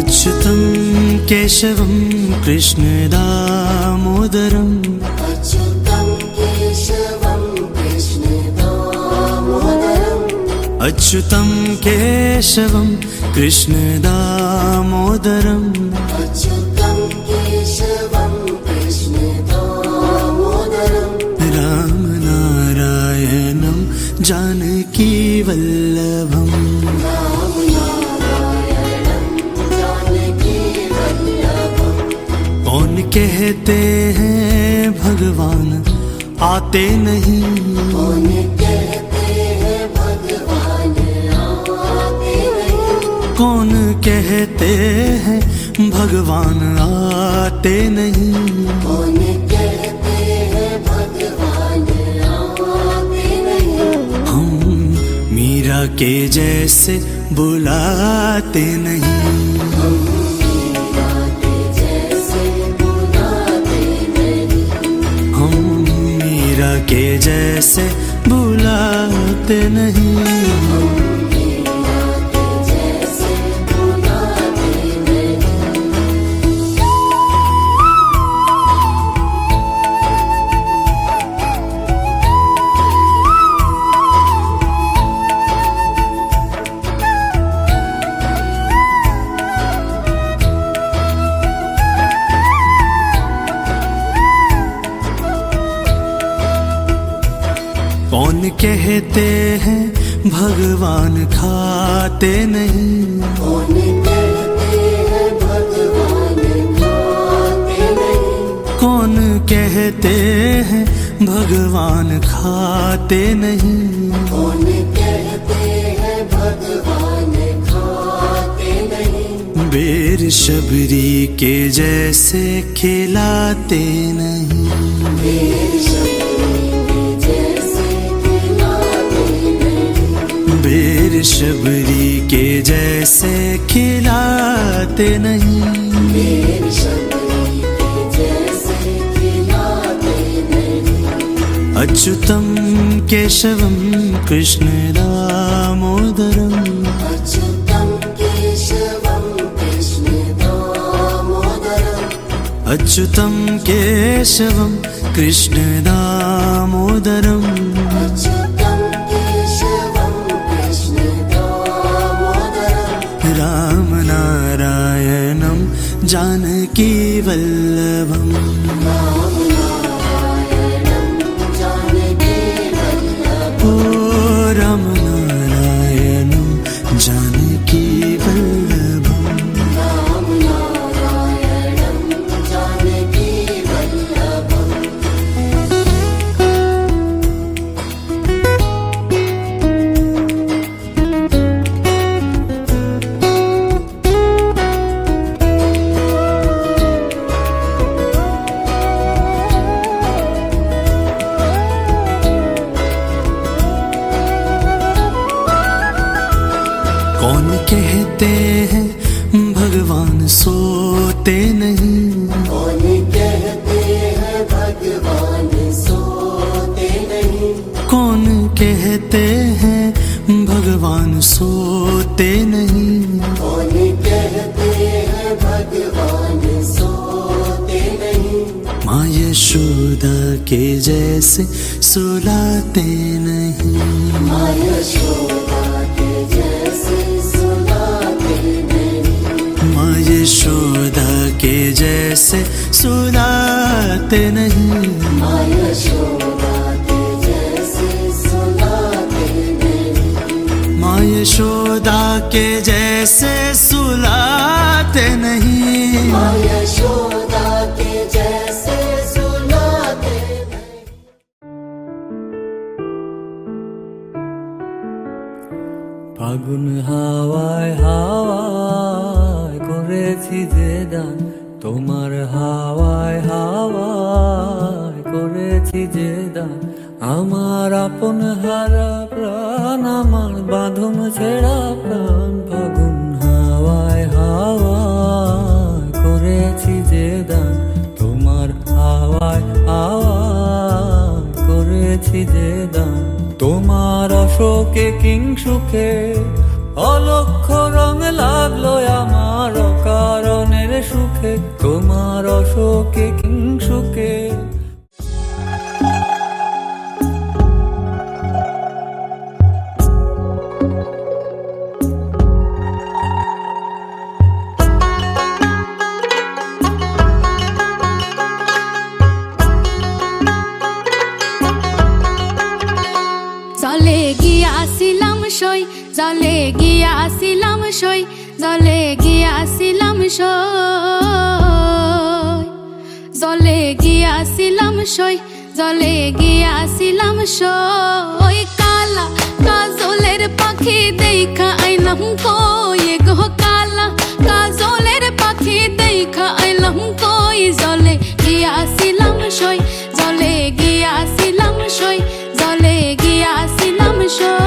अच्युतं केशवं कृष्ण दामोदरम् अच्युतं केशवं कृष्ण दामोदरम् अच्युतं केशवं कृष्ण दामोदरम् अच्युतं केशवं कृष्ण दामोदरम् रामनारायणं जानकी वल्लभम् कौन कहते हैं भगवान आते नहीं, कौन कहते हैं भगवान आते नहीं, कौन कहते हैं भगवान आते नहीं, कौन कहते हैं भगवान आते नहीं। हम मीरा के जैसे बुलाते नहीं, के जैसे बुलाते नहीं। कौन कहते हैं भगवान खाते नहीं, कौन कहते हैं भगवान खाते नहीं, कौन कहते हैं भगवान खाते नहीं, कौन कहते हैं भगवान खाते नहीं। बेर शबरी के जैसे खिलाते नहीं, बेर बेर शबरी के जैसे खिलाते नहीं, बेर शबरी के जैसे खिलाते नहीं। अच्युतं केशवं कृष्ण दामोदरम् अच्युतं केशवं कृष्ण दामोदरम् अच्युतं केशवं कृष्ण दामोदरम् अच्युतं केशवं कृष्ण दामोदरम् रामनारायणं जानकी वल्लभम् रामनारायणं जानकी वल्लभम्। ओ रामनारायणं जानकी वल्लभम् रामनारायणं जानकी वल्लभम्। कौन कहते हैं भगवान सोते नहीं, कौन कहते हैं भगवान सोते नहीं, कौन कहते हैं भगवान सोते नहीं, कौन कहते हैं भगवान सोते नहीं। माँ यशोदा के जैसे सुलाते नहीं, माँ यशोदा के जैसे सुलाते नहीं, माँ यशोदा के जैसे सुलाते नहीं, माँ यशोदा के जैसे सुलाते नहीं, माँ यशोदा के जैसे सुलाते नहीं। माँ यशोदा के जैसे सुलाते नहीं। ফাগুন হাওয়ায় হাওয়ায় করেছি যে দান, তোমার হাওয়ায় হাওয়ায় করেছি যে দান। আমার আপন হারা প্রাণ, আমার বাঁধন ছেঁড়া প্রাণ, ফাগুন হাওয়ায় হাওয়ায় করেছি যে দান, তোমার হাওয়ায় হাওয়ায় করেছি যে দান। তোমার অশোকে কিংসুকে অলক্ষ রং লাগলো আমার অকাল শোকে কিংসুকে। জলে গিয়াছিলাম সই, জলে গিয়াছিলাম সই, জলে গিয়াছিলাম সই, জলে গিয়াছিলাম সই, জলে গিয়াছিলাম সই। কালা কাজলের পাখি দেখা আইলাম কই গো, কালা কাজলের পাখি দেখা আইলাম কই। জলে গিয়াছিলাম সই, জলে গিয়াছিলাম সই, জলে গিয়াছিলাম সই।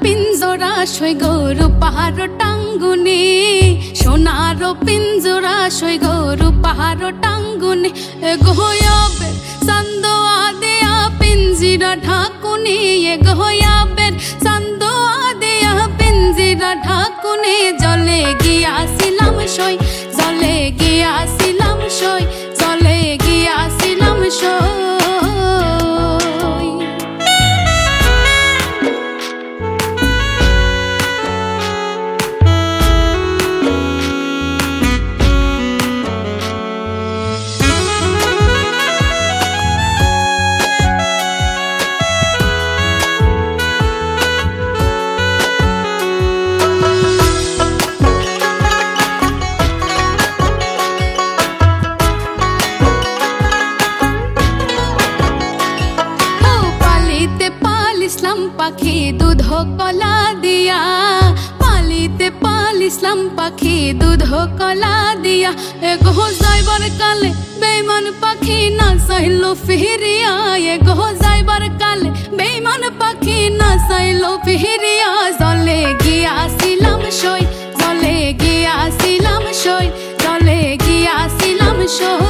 পিঞ্জরা সই গরু পাহাড় টাঙ্গুনি, সোনার পিঞ্জরা সই গরু পাহাড় টাঙ্গুনি। গোয়াবের চান্দোয়া দেয়া পিঞ্জিরা ঢাকুনি, গোয়াবের চান্দোয়া দেয়া পিঞ্জিরা ঢাকুনি। জলে গিয়াছিলাম সই, জলে গিয়াছিলাম সই, জলে গিয়াছিলাম সই। পালিসলাম পাখি দুধ কলা দিয়া, পালিতে পালিসলাম পাখি দুধ কলা দিয়া। এগো যাইবার কালে বেইমান পাখি না চাইলো ফিরিয়া, এগো যাইবার কালে বেইমান পাখি না চাইলো ফিরিয়া। জলে গিয়াছিলাম সই, জলে গিয়াছিলাম সই, জলে গিয়াছিলাম সই।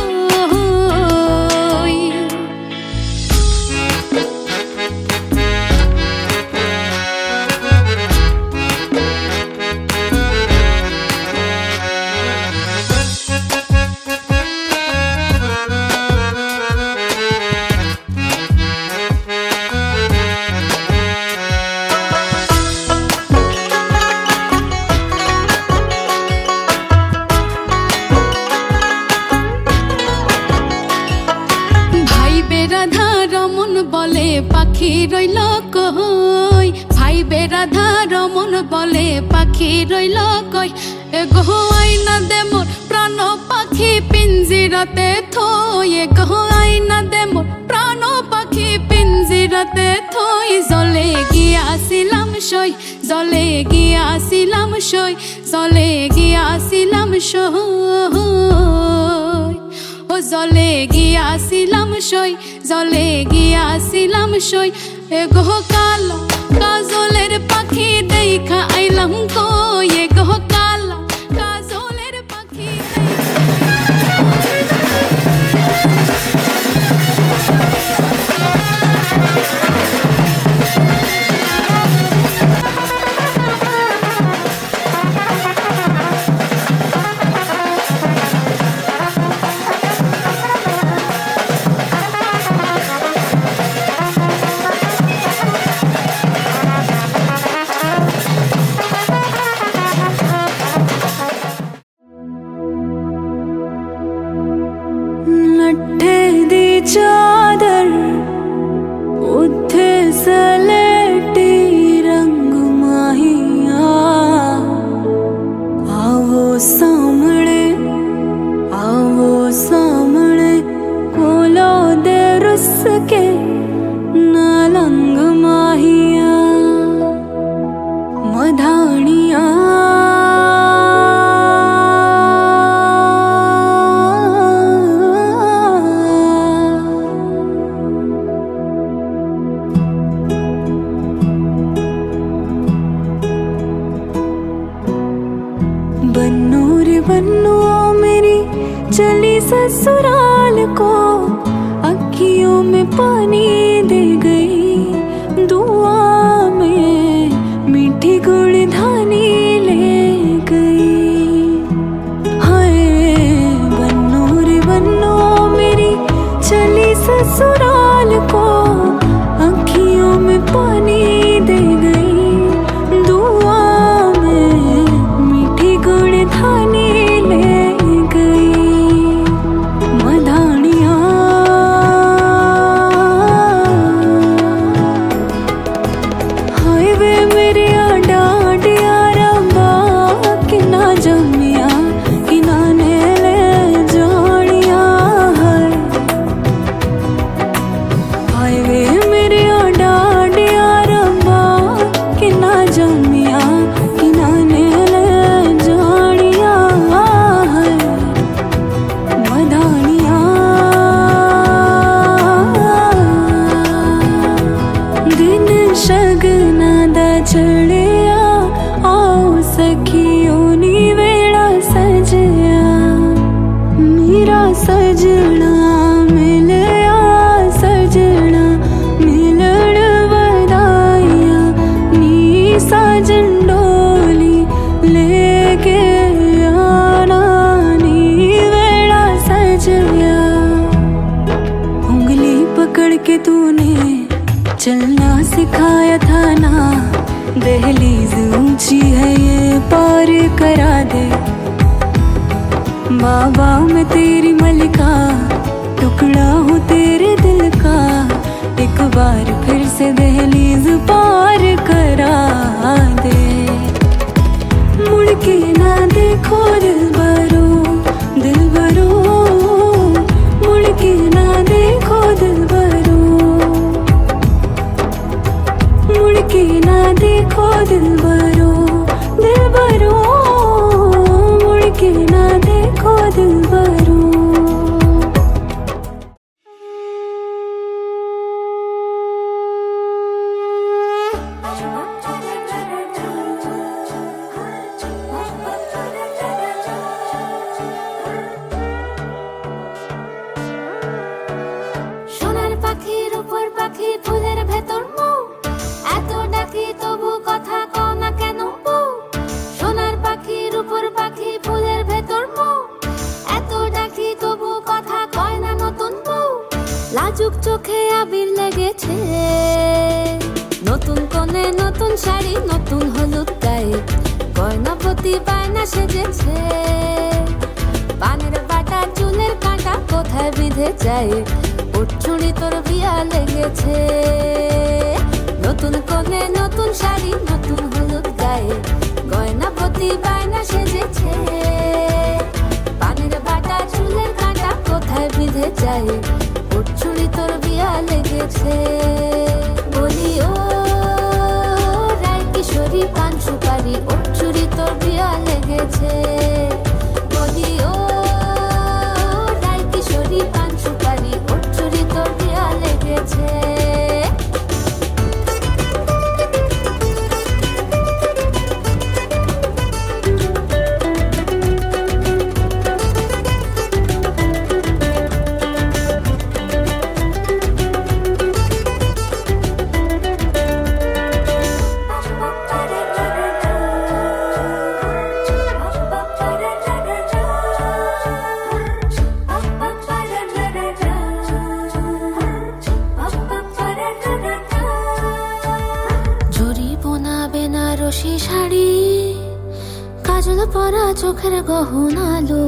রাধা রমন বলে পাখি রইল কই, ভাই বেরাধা রমন বলে পাখি রইল কই। এগো আইনা দে মোর প্রাণ পাখি পিঞ্জিরাতে থই, এগো আইনা দে মোর প্রাণ পাখি পিঞ্জিরাতে থই। জলে গিয়াছিলাম সই, জলে গিয়াছিলাম সই, জলে গিয়াছিলাম সই। ও জলে গিয়াছিলাম সই, জলে গিয়াছিলাম সই। এগো কালা কাজলের পাখি দেখা আইলাম কই, এগো কালা কাজলের পাখি लट्ठे दी चादर उथे सलेटी रंग माहिया, आवो सामने कोलो दे रुस के नालंग माहिया। मधानिया वन्नुओं मेरी चली ससुराल को, अखियों में पानी दे गई, दुआ में मीठी गुड़धानी ले गई। हाय वन्नो रे वन्नो मेरी चली ससुराल को, अखियों में पानी दे गई, दुआ में मीठी गुड़धानी ले गई। मधानिया हाय वे मेरे डांडिया रंबा कि ना जमिया कि ना ने ले जानिया। हाय वे मेरे डांडिया रंबा कि ना जमिया कि ना ने ले जानिया। मधानिया दिन शगना दा चढ़िया, आओ सखियों नी वेड़ा सजया, मेरा सजना मिलया, सजना मिलण वदाइया, नी साजन डोली लेके आना, नी वेड़ा सजया। उंगली पकड़ के तूने चलना सिखाया था ना, दहलीज ऊंची है ये पार करा दे। बाबा मैं तेरी मलिका, टुकड़ा हूँ तेरे दिल का, एक बार फिर से दहलीज पार करा दे। मुड़ के ना देखो दिलबरो, दिलबरो, मुड़ के ना देखो दिलबरो, मुड़ के ना देखो दिलबरो, दिलबरो, मुड़ के ना देखो दिलबरो। সোনার পাখির উপর পাখি ফুলের ভেতর মৌ, এত ডাকি তবু কথা কও না কেন বউ। সোনার পাখির উপর পাখি ফুলের ভেতর মৌ, এত ডাকি তবু কথা কয় না নতুন বউ। লাজুক চোখে আবির লেগেছে, নতুন কোণে নতুন শাড়ি নতুন হলুদ গায়ে, গয়নাপতি বায়না সেজেছে। পানের বাটা চুলের কাঁটা কোথায় বিঁধে যায়, উঠছুড়ি তোর বিয়া লেগেছে। নতুন কোণে নতুন শাড়ি নতুন হলুদ গায়ে, গয়নাপতি বায়না সেজেছে। পানের বাটা চুলের কাঁটা কোথায় বিঁধে যায়, উঠছুড়ি তোর বিয়া লেগেছে। বলি ও রায় কিশোরী পান সুপারি, উঠছুড়ি তোর বিয়া লেগেছে। বলি ও রায় কিশোরী পান সুপারি, উঠছুড়ি তোর বিয়া লেগেছে। বেনারসি শাড়ি, কাজল পরা চোখের গহনালো,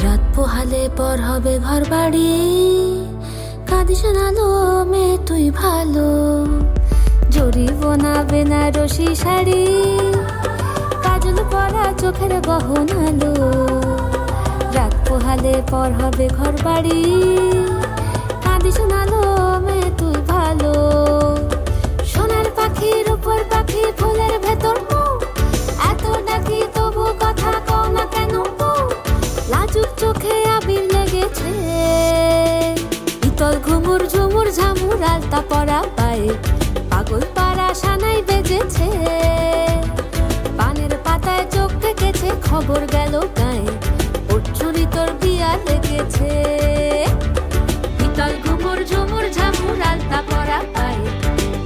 রাত পোহালে পর হবে ঘর বাড়ি, কাঁদিস নালো মেয়ে তুই ভালো। জরি বোনা বেনারসি শাড়ি, কাজল পরা চোখের গহনালো, রাত পোহালে পর হবে ঘর বাড়ি, কাঁদিস নালো মেয়ে তুই ভালো। সোনার পাখির উপর পাখি ফুলের ভেতর মৌ, এত ডাকি তবু কথা কও না কেন বউ। লাজুক চোখে আবির লেগেছে, ইতল ঘুমুর ঝুমুর ঝামুর আলতা পরা পায়ে, পাগল পাড়া সানাই বেজেছে। পানের পাতায় চোখ থেকেছে খবর গেল গায়ে ওর চুরি তোর বিয়া লেগেছে পিতল ঘুমুর ঝুমুর ঝামুর আলতা পরা পায়ে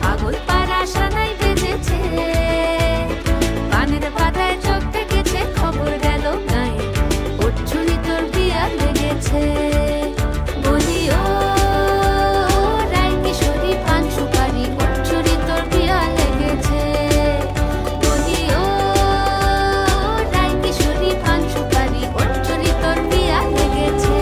পাগল পাড়া সানাই বেজেছে কানের পাতায় চোখ থেকেছে খবর গেল গায়ে ওর চুরি তোর বিয়া লেগেছে বলি ও রায় কিশোরী পান সুপারি ওর চুরি তোর বিয়া লেগেছে বলি ও রায় কিশোরী পান সুপারি ওর চুরি তোর বিয়া লেগেছে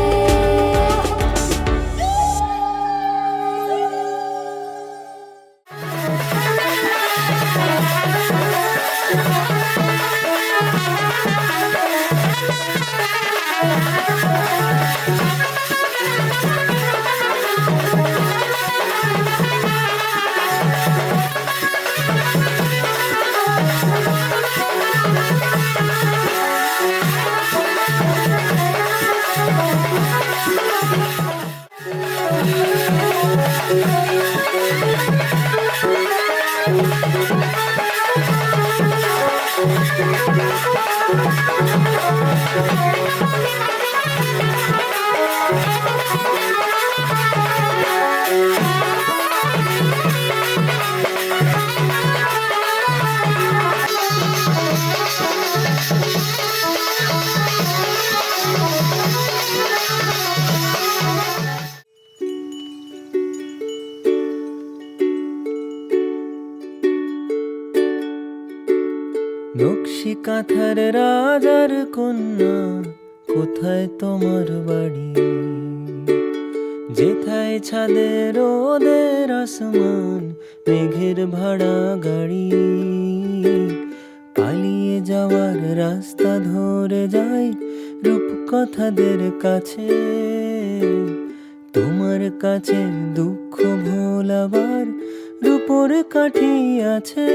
নকশি কাঁথার রাজার কন্যা কোথায় তোমার বাড়ি যেথায় ছাদের ওদের আসমান মেঘের ভাড়া গাড়ি পালিয়ে যাওয়ার রাস্তা ধরে যায় রূপকথাদের কাছে তোমার কাছে দুঃখ ভোলাবার রূপোর কাঠি আছে